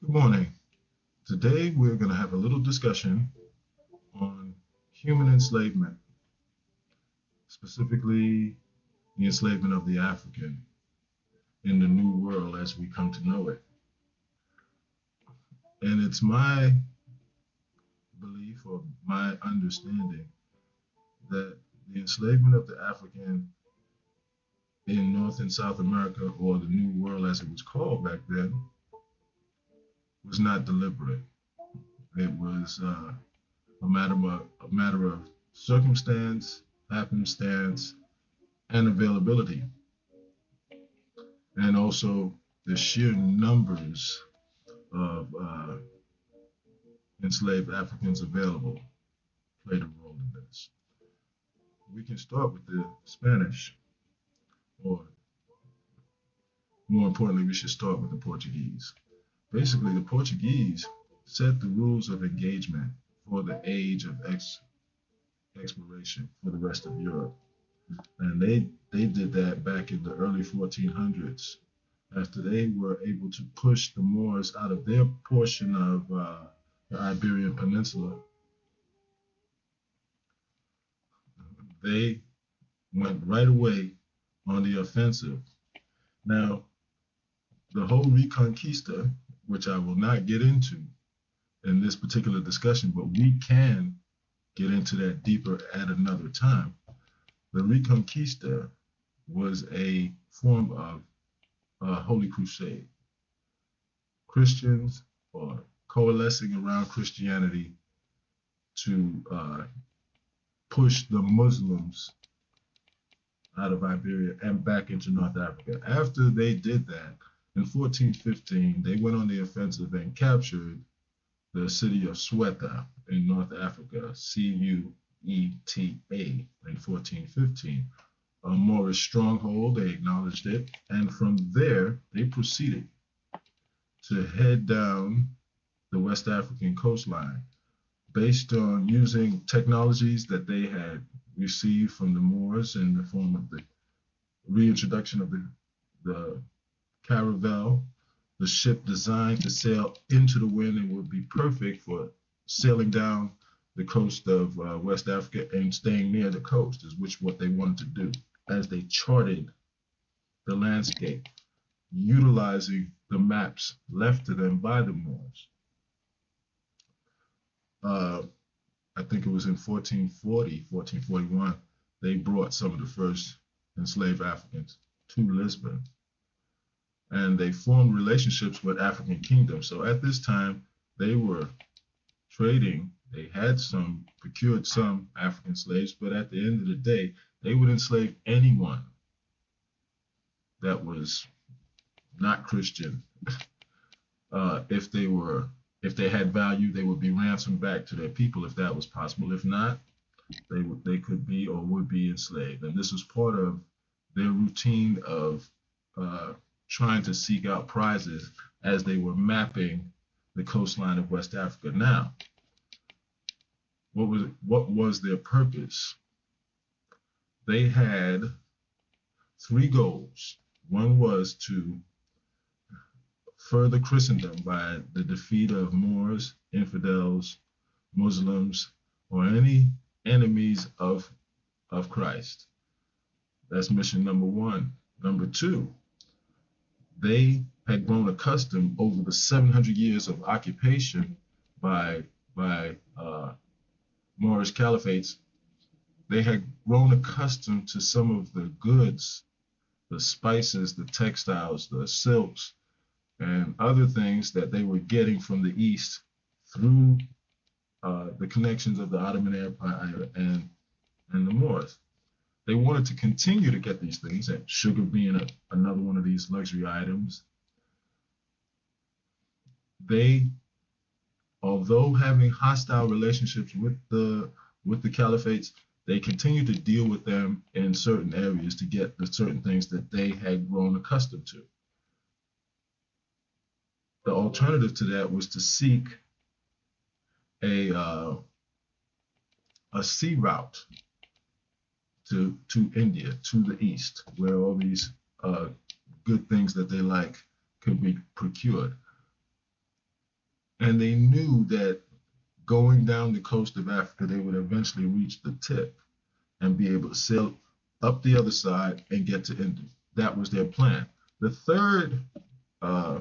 Good morning. Today we're going to have a little discussion on human enslavement, specifically the enslavement of the African in the New World as we come to know it. And it's my belief or my understanding that the enslavement of the African in North and South America, or the New World as it was called back then, was not deliberate. It was a matter of circumstance, happenstance, and availability, and also the sheer numbers of enslaved Africans available played a role in this. We can start with the Spanish, or more importantly, we should start with the Portuguese. Basically, the Portuguese set the rules of engagement for the age of exploration for the rest of Europe. And they did that back in the early 1400s after they were able to push the Moors out of their portion of the Iberian Peninsula. They went right away on the offensive. Now, the whole Reconquista, which I will not get into in this particular discussion, but we can get into that deeper at another time. The Reconquista was a form of Holy Crusade. Christians are coalescing around Christianity to push the Muslims out of Iberia and back into North Africa. After they did that, in 1415, they went on the offensive and captured the city of Ceuta in North Africa, Cueta, in 1415. A Moorish stronghold, they acknowledged it, and from there, they proceeded to head down the West African coastline based on using technologies that they had received from the Moors in the form of the reintroduction of the caravel, the ship designed to sail into the wind and would be perfect for sailing down the coast of West Africa and staying near the coast, is which what they wanted to do as they charted the landscape, utilizing the maps left to them by the Moors. I think it was in 1440, 1441, they brought some of the first enslaved Africans to Lisbon, and they formed relationships with African kingdoms. So at this time, they were trading. They had procured some African slaves, but at the end of the day, they would enslave anyone that was not Christian. If they had value, they would be ransomed back to their people if that was possible. If not, they could be or would be enslaved. And this was part of their routine of trying to seek out prizes as they were mapping the coastline of West Africa. Now, what was their purpose? They had three goals. One was to further Christendom by the defeat of Moors, infidels, Muslims, or any enemies of Christ. That's mission number one. Number two, they had grown accustomed over the 700 years of occupation by Moorish caliphates. They had grown accustomed to some of the goods, the spices, the textiles, the silks, and other things that they were getting from the East through the connections of the Ottoman Empire and the Moors. They wanted to continue to get these things, and sugar being another one of these luxury items. They, although having hostile relationships with the caliphates, they continued to deal with them in certain areas to get the certain things that they had grown accustomed to. The alternative to that was to seek a sea route to India, to the east, where all these good things that they like could be procured. And they knew that going down the coast of Africa, they would eventually reach the tip and be able to sail up the other side and get to India. That was their plan. The third uh,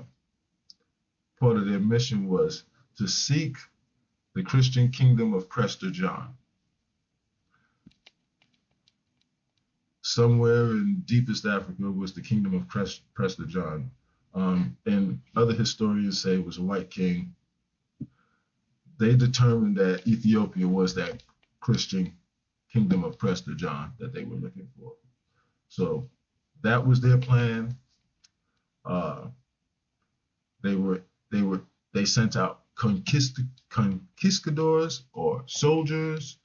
part of their mission was to seek the Christian kingdom of Prester John. Somewhere in deepest Africa was the kingdom of Prester John. And other historians say it was a white king. They determined that Ethiopia was that Christian kingdom of Prester John that they were looking for. So that was their plan. They sent out conquistadors or soldiers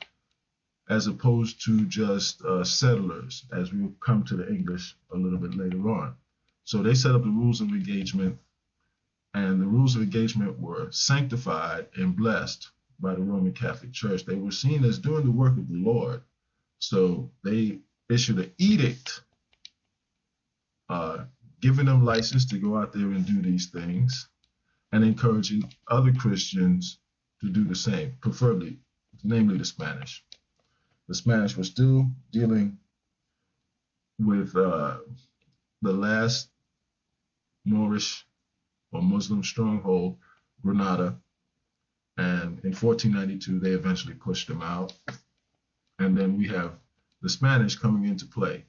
as opposed to just settlers, as we will come to the English a little bit later on. So they set up the rules of engagement, and the rules of engagement were sanctified and blessed by the Roman Catholic Church. They were seen as doing the work of the Lord. So they issued an edict giving them license to go out there and do these things and encouraging other Christians to do the same, preferably, namely the Spanish. The Spanish were still dealing with the last Moorish or Muslim stronghold, Granada, and in 1492 they eventually pushed them out. And then we have the Spanish coming into play.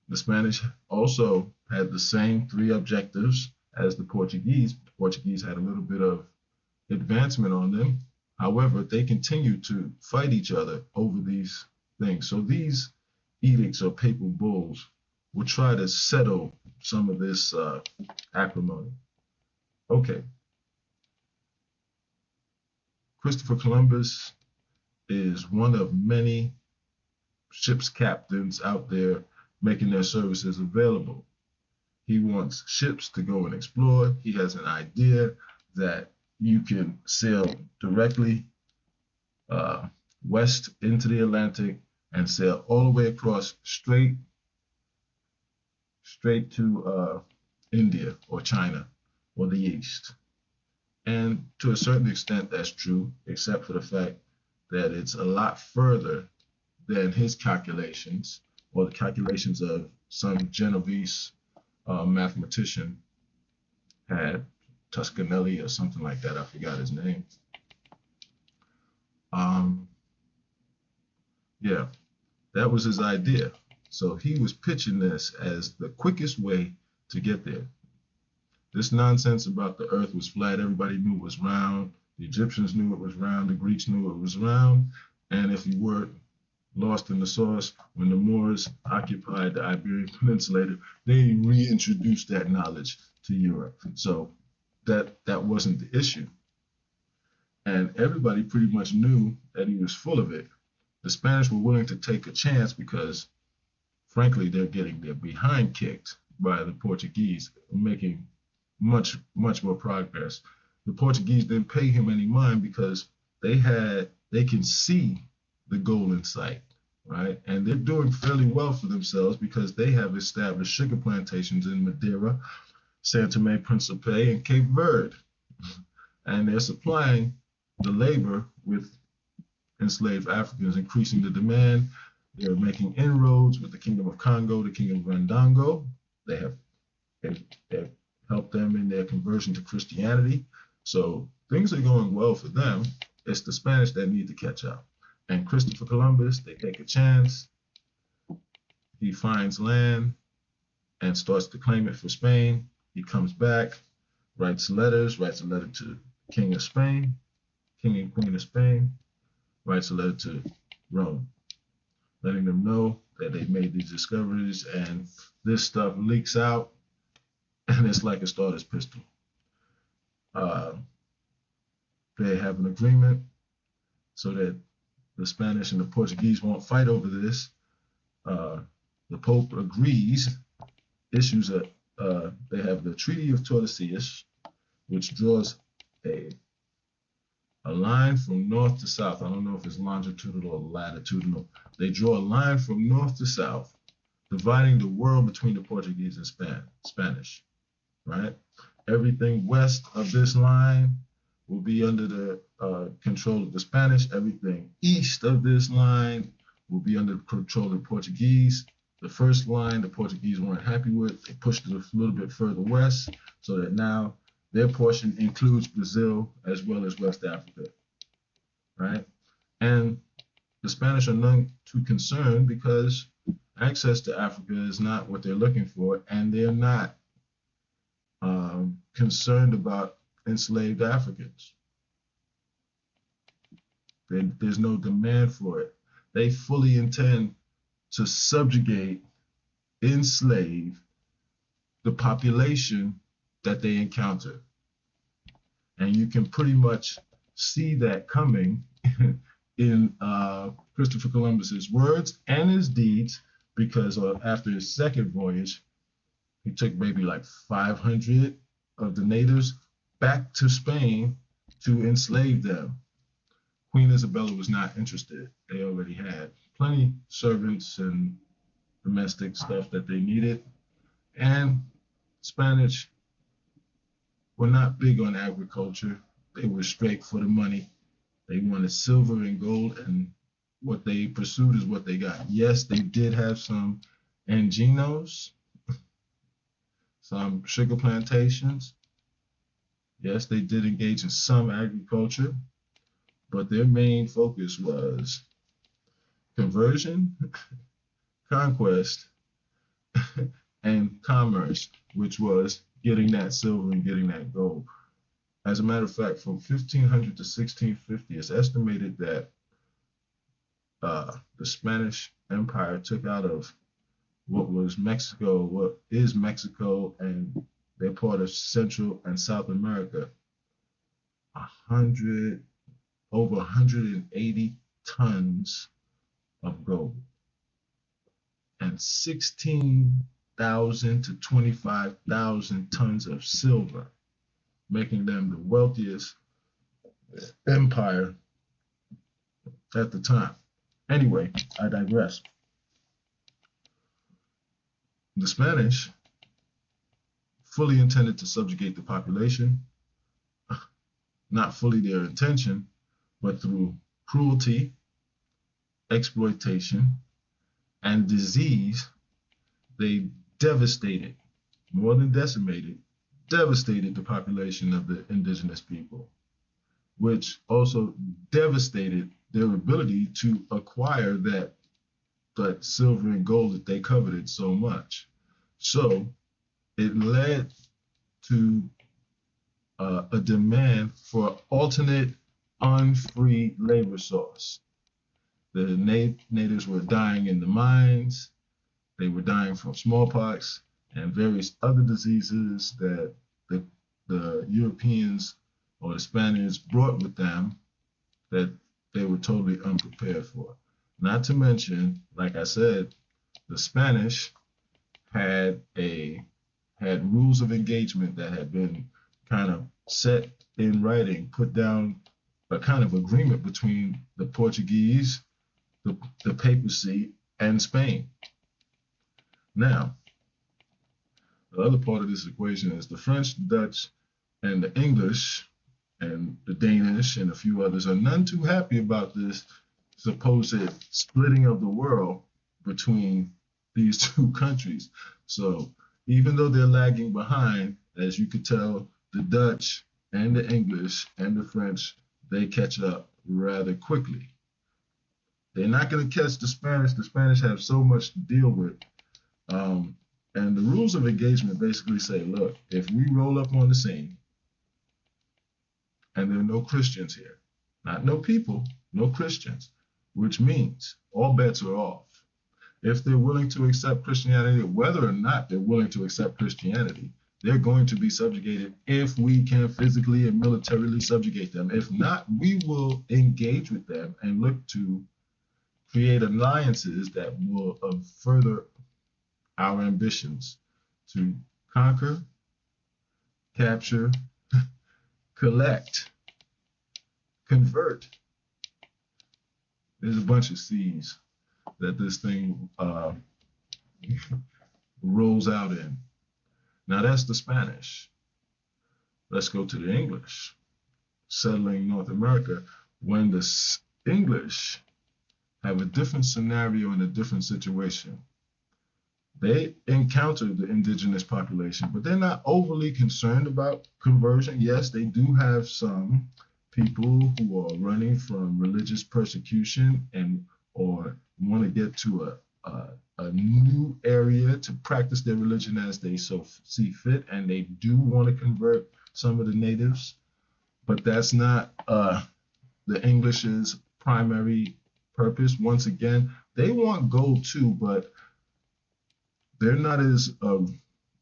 The Spanish also had the same three objectives as the Portuguese. The Portuguese had a little bit of advancement on them. However, they continued to fight each other over these things. So these edicts or papal bulls will try to settle some of this acrimony. Okay. Christopher Columbus is one of many ship's captains out there making their services available. He wants ships to go and explore. He has an idea that you can sail directly west into the Atlantic and sail all the way across straight to India or China or the East. And to a certain extent, that's true, except for the fact that it's a lot further than his calculations or the calculations of some Genovese mathematician had, Tuscanelli or something like that. I forgot his name. Yeah, that was his idea. So he was pitching this as the quickest way to get there. This nonsense about the earth was flat, everybody knew it was round. The Egyptians knew it was round, the Greeks knew it was round. And if you were lost in the sauce, when the Moors occupied the Iberian Peninsula, they reintroduced that knowledge to Europe. So that wasn't the issue. And everybody pretty much knew that he was full of it. The Spanish were willing to take a chance because, frankly, they're getting their behind kicked by the Portuguese, making much more progress. The Portuguese didn't pay him any mind because they can see the goal in sight, right? And they're doing fairly well for themselves because they have established sugar plantations in Madeira, Santa Fe, Principe, and Cape Verde. And they're supplying the labor with enslaved Africans, increasing the demand. They're making inroads with the Kingdom of Congo, the Kingdom of Grandango. They have helped them in their conversion to Christianity. So things are going well for them. It's the Spanish that need to catch up. And Christopher Columbus, they take a chance. He finds land and starts to claim it for Spain. He comes back, writes a letter to the King of Spain, King and Queen of Spain, writes a letter to Rome, letting them know that they've made these discoveries, and this stuff leaks out, and it's like a starter's pistol. They have an agreement so that the Spanish and the Portuguese won't fight over this. The Pope agrees, issues they have the Treaty of Tordesillas, which draws a line from north to south. I don't know if it's longitudinal or latitudinal. They draw a line from north to south, dividing the world between the Portuguese and Spanish. right? Everything west of this line will be under the control of the Spanish. Everything east of this line will be under the control of the Portuguese. The first line, the Portuguese weren't happy with. They pushed it a little bit further west so that now their portion includes Brazil as well as West Africa, right? And the Spanish are none too concerned because access to Africa is not what they're looking for, and they're not concerned about enslaved Africans. There's no demand for it. They fully intend to subjugate, enslave the population that they encounter. And you can pretty much see that coming in Christopher Columbus's words and his deeds, because after his second voyage, he took maybe like 500 of the natives back to Spain to enslave them. Queen Isabella was not interested. They already had plenty servants and domestic stuff that they needed. And Spanish were not big on agriculture. They were straight for the money. They wanted silver and gold, and what they pursued is what they got. Yes, they did have some anginos, some sugar plantations. Yes, they did engage in some agriculture, but their main focus was conversion, conquest, and commerce, which was getting that silver and getting that gold. As a matter of fact, from 1500 to 1650, it's estimated that the Spanish Empire took out of what was Mexico, what is Mexico, and they're part of Central and South America, over 180 tons of gold and 16,000 to 25,000 tons of silver, making them the wealthiest empire at the time. Anyway, I digress. The Spanish fully intended to subjugate the population, not fully their intention, but through cruelty, exploitation, and disease. They devastated, more than decimated, devastated the population of the indigenous people, which also devastated their ability to acquire that silver and gold that they coveted so much. So it led to a demand for alternate unfree labor source. The natives were dying in the mines. They were dying from smallpox and various other diseases that the Europeans or the Spaniards brought with them that they were totally unprepared for. Not to mention, like I said, the Spanish had rules of engagement that had been kind of set in writing, put down a kind of agreement between the Portuguese, the papacy, and Spain. Now, the other part of this equation is the French, Dutch, and the English, and the Danish, and a few others are none too happy about this supposed splitting of the world between these two countries. So even though they're lagging behind, as you could tell, the Dutch and the English and the French, they catch up rather quickly. They're not going to catch the Spanish. The Spanish have so much to deal with. And the rules of engagement basically say, look, if we roll up on the scene and there are no Christians here, not no people, no Christians, which means all bets are off. If they're willing to accept Christianity, whether or not they're willing to accept Christianity, they're going to be subjugated if we can physically and militarily subjugate them. If not, we will engage with them and look to create alliances that will further our ambitions to conquer, capture, collect, convert. There's a bunch of C's that this thing rolls out in. Now that's the Spanish. Let's go to the English. Settling North America, when the English have a different scenario and a different situation. They encounter the indigenous population, but they're not overly concerned about conversion. Yes, they do have some people who are running from religious persecution and or want to get to a new area to practice their religion as they so see fit, and they do want to convert some of the natives, but that's not the English's primary purpose. Once again, they want gold too, but they're not as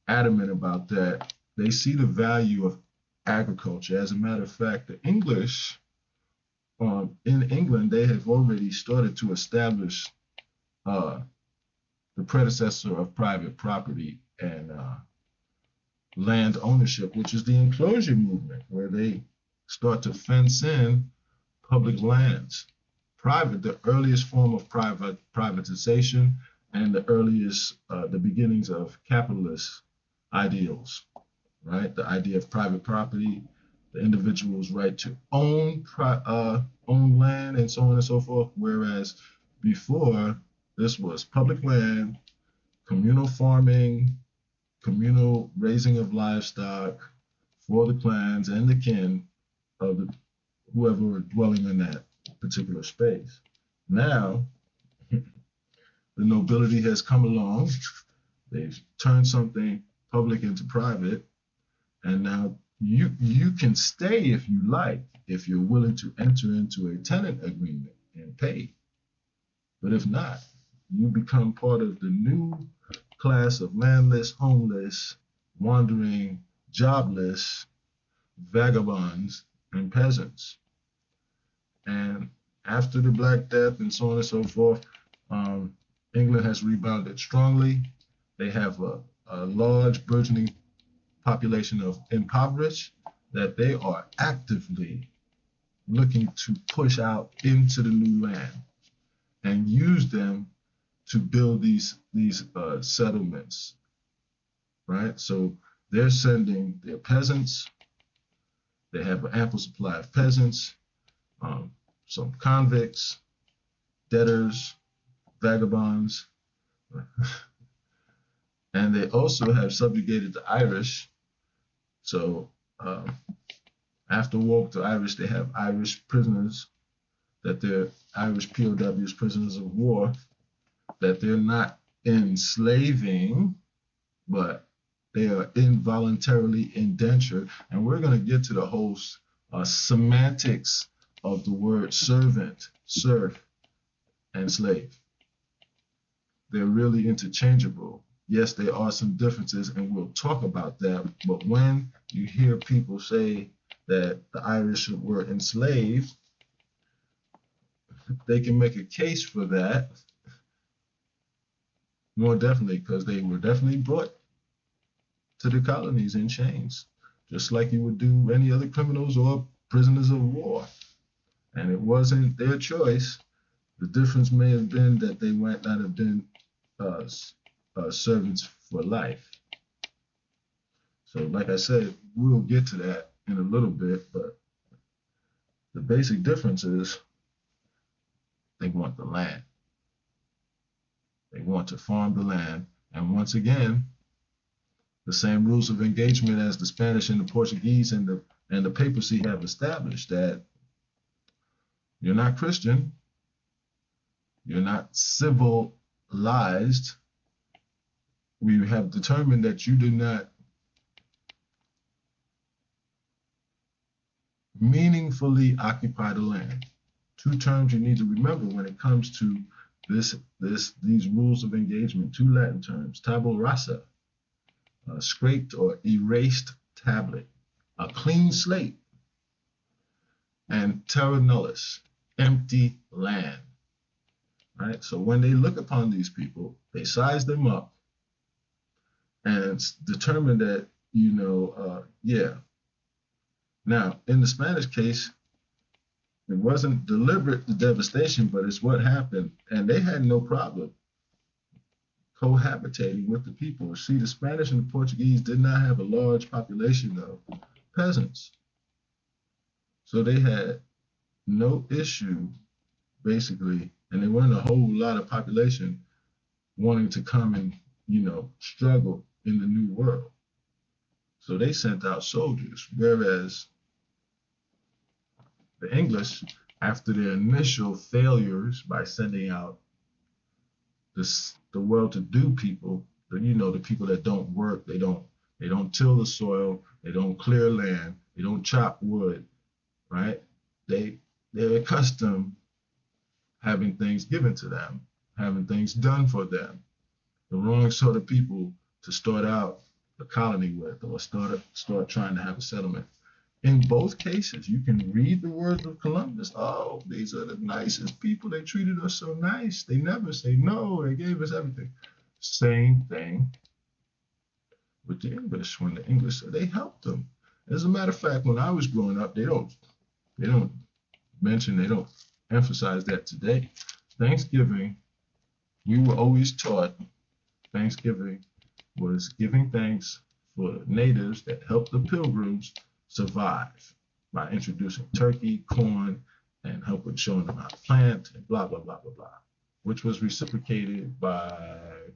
adamant about that. They see the value of agriculture. As a matter of fact, the English in England, they have already started to establish the predecessor of private property and land ownership, which is the enclosure movement, where they start to fence in public lands. The earliest form of privatization and the earliest, the beginnings of capitalist ideals, right? The idea of private property, the individual's right to own land, and so on and so forth. Whereas before, this was public land, communal farming, communal raising of livestock for the clans and the kin of whoever were dwelling in that particular space. Now, the nobility has come along. They've turned something public into private, and now you can stay if you like, if you're willing to enter into a tenant agreement and pay. But if not, you become part of the new class of landless, homeless, wandering, jobless vagabonds and peasants. And after the Black Death and so on and so forth, England has rebounded strongly. They have a large burgeoning population of impoverished that they are actively looking to push out into the new land and use them to build these settlements, right? So they're sending their peasants. They have an ample supply of peasants, some convicts, debtors, vagabonds, and they also have subjugated the Irish. So after war with the Irish, they have Irish prisoners, that they're Irish POWs, prisoners of war, that they're not enslaving, but they are involuntarily indentured. And we're going to get to the whole semantics of the word servant, serf, and slave. They're really interchangeable. Yes, there are some differences, and we'll talk about that. But when you hear people say that the Irish were enslaved, they can make a case for that more definitely, because they were definitely brought to the colonies in chains, just like you would do any other criminals or prisoners of war. And it wasn't their choice. The difference may have been that they might not have been servants for life. So like I said, we'll get to that in a little bit, but the basic difference is they want the land. They want to farm the land. And once again, the same rules of engagement as the Spanish and the Portuguese and the papacy have established, that you're not Christian, you're not civilized. We have determined that you do not meaningfully occupy the land. Two terms you need to remember when it comes to these rules of engagement. Two Latin terms: tabula rasa, scraped or erased tablet, a clean slate, and terra nullius, empty land. Right? So when they look upon these people, they size them up and determine that, yeah. Now, in the Spanish case, it wasn't deliberate, the devastation, but it's what happened. And they had no problem cohabitating with the people. See, the Spanish and the Portuguese did not have a large population of peasants. So they had no issue, basically, and there weren't a whole lot of population wanting to come and, struggle in the New World. So they sent out soldiers, whereas the English, after their initial failures by sending out the well-to-do people, the people that don't work, they don't till the soil, they don't clear land, they don't chop wood, right? They're accustomed having things given to them, having things done for them. The wrong sort of people to start out a colony with, or start trying to have a settlement. In both cases, you can read the words of Columbus. Oh, these are the nicest people. They treated us so nice. They never say no. They gave us everything. Same thing with the English. When the English, they helped them. As a matter of fact, when I was growing up, they don't they don't emphasize that today. Thanksgiving, we were always taught Thanksgiving was giving thanks for the natives that helped the pilgrims survive by introducing turkey, corn, and helping showing them how to plant, and blah, blah, blah, blah, blah, which was reciprocated by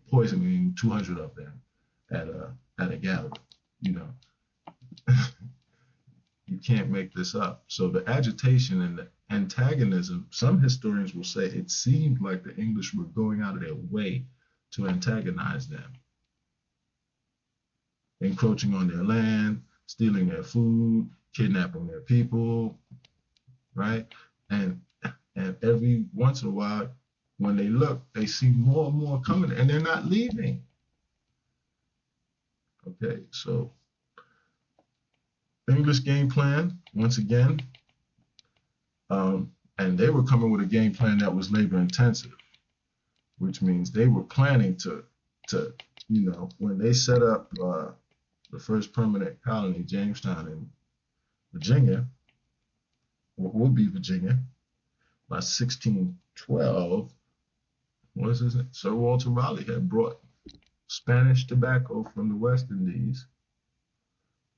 poisoning 200 of them at a gathering. You know, you can't make this up. So the agitation and the antagonism, some historians will say it seemed like the English were going out of their way to antagonize them, encroaching on their land, stealing their food, kidnapping their people, right? And every once in a while, when they look, they see more and more coming, and they're not leaving. Okay, so English game plan, once again, and they were coming with a game plan that was labor intensive, which means they were planning to when they set up the first permanent colony, Jamestown in Virginia, what would be Virginia, by 1612, what is it? Sir Walter Raleigh had brought Spanish tobacco from the West Indies,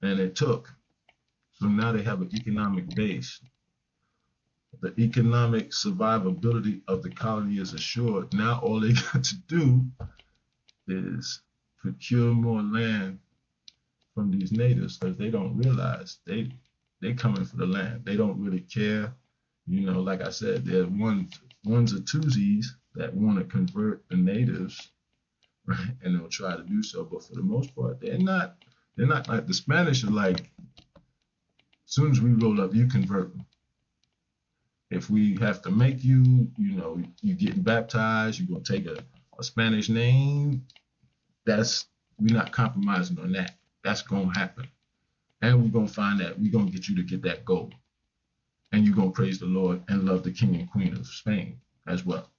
and it took. So now they have an economic base. The economic survivability of the colony is assured. Now all they got to do is procure more land from these natives, because they don't realize they coming for the land. They don't really care. Like I said, there are ones or twosies that want to convert the natives, right? And they'll try to do so, but for the most part, they're not like the Spanish are like, as soon as we roll up, you convert them. If we have to make you, you getting baptized, you're gonna take a Spanish name, we're not compromising on that. That's gonna happen. And we're gonna find that we're gonna get you to get that gold. And you're gonna praise the Lord and love the King and Queen of Spain as well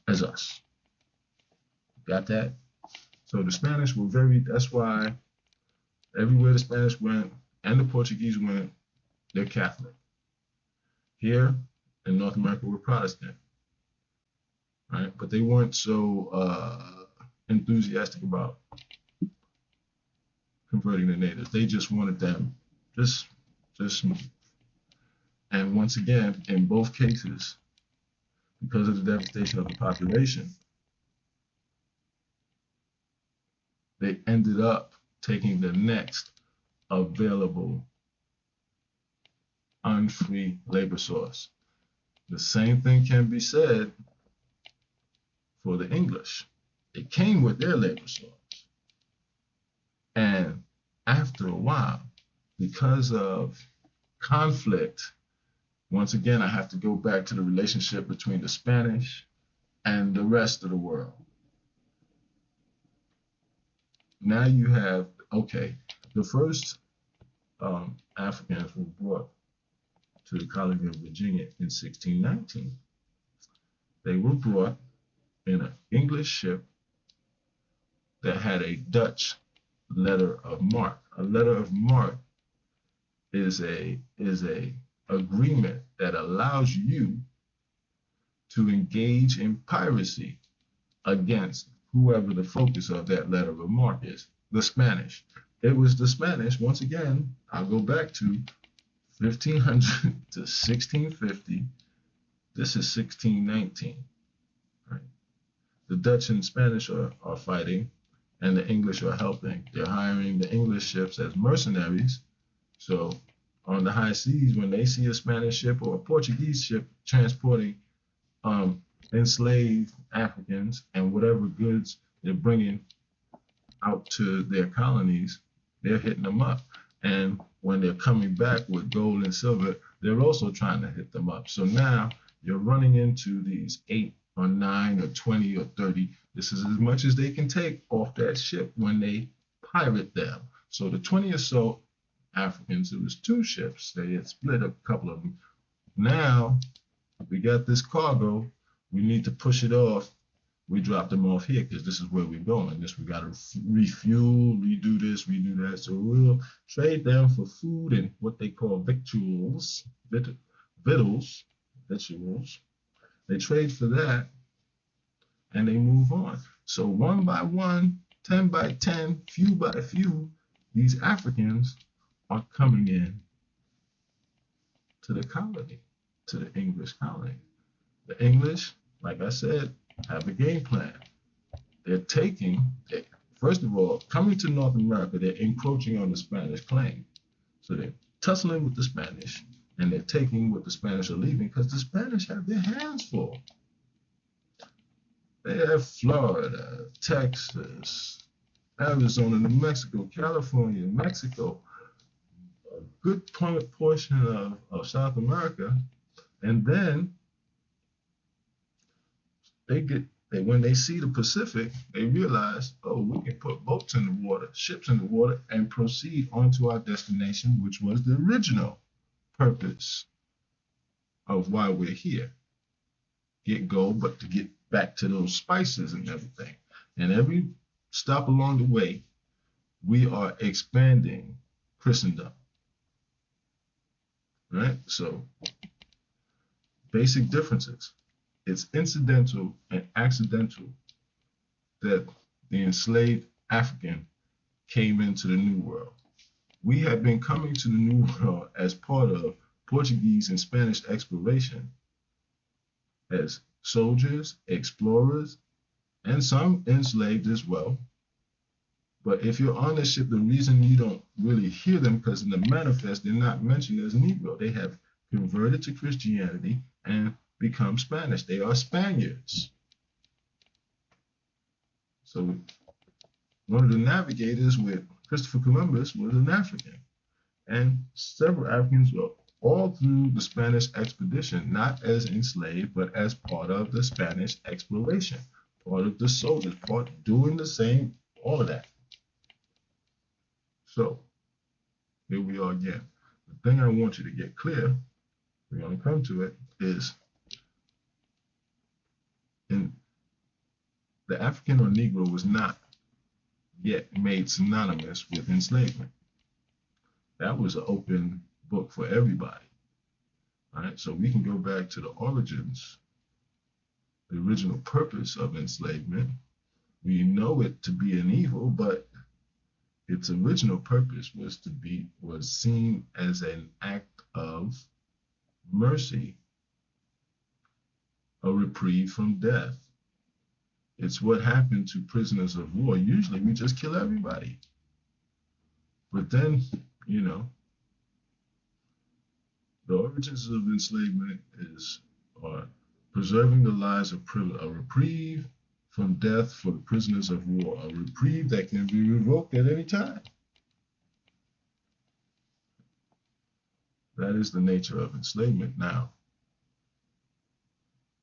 as us. Got that? So the Spanish were that's why everywhere the Spanish went and the Portuguese went, they're Catholic. Here in North America, we're Protestant, right? But they weren't so enthusiastic about converting the natives. They just wanted them just and once again, in both cases, because of the devastation of the population, they ended up taking the next available unfree labor source. The same thing can be said for the English. They came with their labor source. And after a while, because of conflict, once again, I have to go back to the relationship between the Spanish and the rest of the world. Now you have, okay, the first Africans were brought to the colony of Virginia in 1619. They were brought in an English ship that had a Dutch letter of marque. A letter of marque is a agreement that allows you to engage in piracy against whoever the focus of that letter of marque is, the Spanish. It was the Spanish, once again, I'll go back to 1500 to 1650. This is 1619. Right? The Dutch and Spanish are fighting, and the English are helping. They're hiring the English ships as mercenaries. So on the high seas, when they see a Spanish ship or a Portuguese ship transporting enslaved Africans and whatever goods they're bringing out to their colonies, they're hitting them up. And when they're coming back with gold and silver, they're also trying to hit them up. So now you're running into these 8 or 9 or 20 or 30. This is as much as they can take off that ship when they pirate them. So the 20 or so Africans, it was 2 ships. They had split a couple of them. Now we got this cargo. We need to push it off. We drop them off here because this is where we're going. We got to refuel, redo this, redo that. So we'll trade them for food and what they call victuals, victuals. They trade for that and they move on. So one by one, 10 by 10, few by few, these Africans are coming in to the colony, to the English colony. The English, like I said, have a game plan. They're first of all, coming to North America, they're encroaching on the Spanish claim. So they're tussling with the Spanish, and they're taking what the Spanish are leaving because the Spanish have their hands full. They have Florida, Texas, Arizona, New Mexico, California, Mexico, a good portion of South America, and then when they see the Pacific, they realize, oh, we can put boats in the water, ships in the water, and proceed onto our destination, which was the original purpose of why we're here. Get gold, but to get back to those spices and everything. And every stop along the way, we are expanding Christendom. Right? So, basic differences. It's incidental and accidental that the enslaved African came into the New World. We have been coming to the New World as part of Portuguese and Spanish exploration as soldiers, explorers, and some enslaved as well. But if you're on the ship, the reason you don't really hear them, because in the manifest, they're not mentioned as Negro. They have converted to Christianity and become Spanish. They are Spaniards. So one of the navigators with Christopher Columbus was an African. And several Africans were all through the Spanish expedition, not as enslaved, but as part of the Spanish exploration, part of the soldiers, part doing the same, all of that. So here we are again. The thing I want you to get clear, we're going to come to it, is the African or Negro was not yet made synonymous with enslavement. That was an open book for everybody. All right, so we can go back to the origins, the original purpose of enslavement. We know it to be an evil, but its original purpose was seen as an act of mercy, a reprieve from death. It's what happened to prisoners of war. Usually we just kill everybody. But then, the origins of enslavement are preserving the lives of a reprieve from death for the prisoners of war, a reprieve that can be revoked at any time. That is the nature of enslavement now.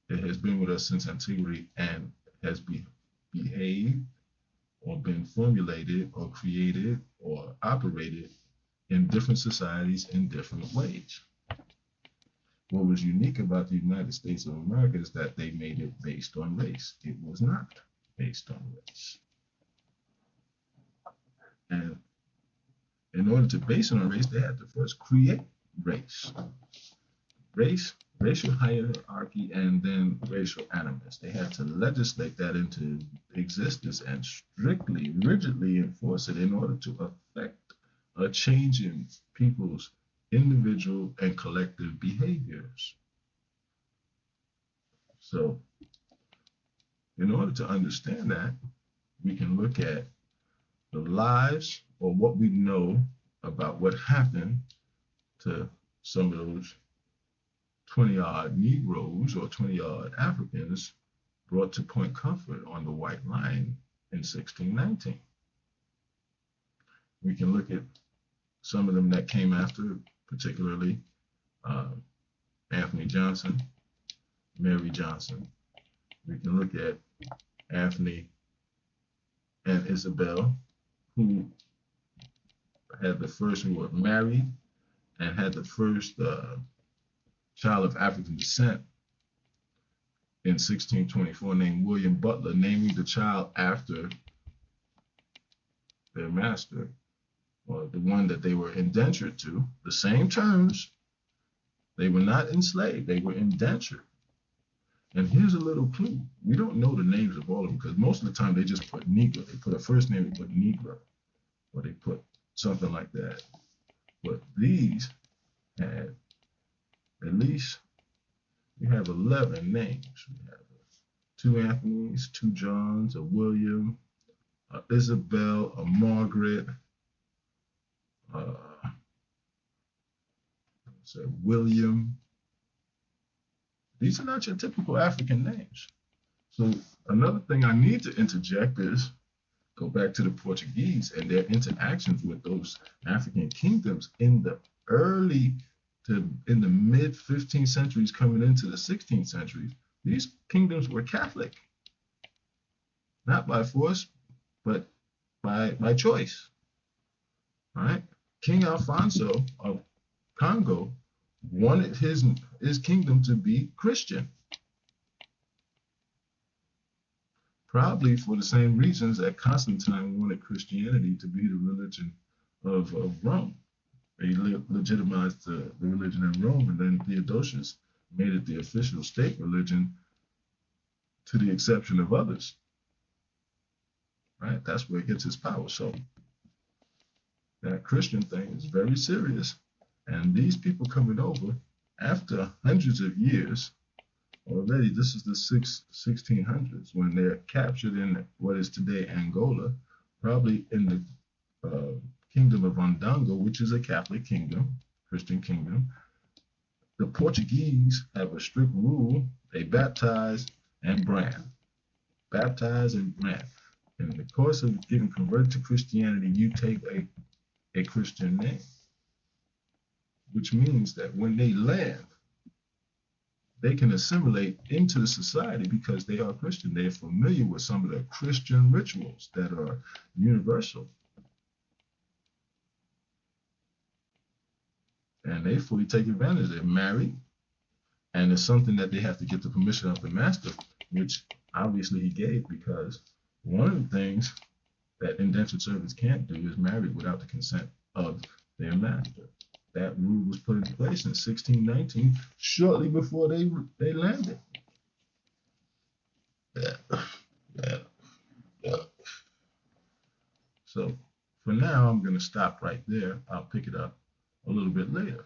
It has been with us since antiquity and has behaved or been formulated or created or operated in different societies in different ways. What was unique about the United States of America is that they made it based on race. It was not based on race. And in order to base it on race, they had to first create race. Race racial hierarchy and then racial animus. They had to legislate that into existence and strictly, rigidly enforce it in order to affect a change in people's individual and collective behaviors. So, in order to understand that, we can look at the lives or what we know about what happened to some of those 20 odd Negroes or 20 odd Africans brought to Point Comfort on the White Line in 1619. We can look at some of them that came after, particularly uh, Anthony Johnson, Mary Johnson. We can look at Anthony and Isabel, who were married and had the first child of African descent in 1624 named William Butler, naming the child after their master, or the one that they were indentured to. The same terms. They were not enslaved, they were indentured. And here's a little clue. We don't know the names of all of them because most of the time they just put Negro. They put a first name, they put Negro, or they put something like that. But these had at least, we have 11 names. We have 2 Anthonys, 2 Johns, a William, a Isabel, a Margaret, William. These are not your typical African names. So another thing I need to interject is go back to the Portuguese and their interactions with those African kingdoms in the mid 15th centuries coming into the 16th centuries. These kingdoms were Catholic, not by force, but by choice. All right? King Alfonso of Congo wanted his kingdom to be Christian, probably for the same reasons that Constantine wanted Christianity to be the religion of Rome. They legitimized the religion in Rome, and then Theodosius made it the official state religion, to the exception of others. Right? That's where it gets its power. So that Christian thing is very serious. And these people coming over after hundreds of years, already this is the 1600s, when they're captured in what is today Angola, probably in the kingdom of Ondongo, which is a Catholic kingdom, Christian kingdom. The Portuguese have a strict rule. They baptize and brand. Baptize and brand. In the course of getting converted to Christianity, you take a Christian name, which means that when they land, they can assimilate into the society because they are Christian. They're familiar with some of the Christian rituals that are universal. And they fully take advantage. They're married, and it's something that they have to get the permission of the master, which obviously he gave, because one of the things that indentured servants can't do is marry without the consent of their master. That rule was put into place in 1619, shortly before they landed. Yeah. So for now, I'm going to stop right there. I'll pick it up a little bit later.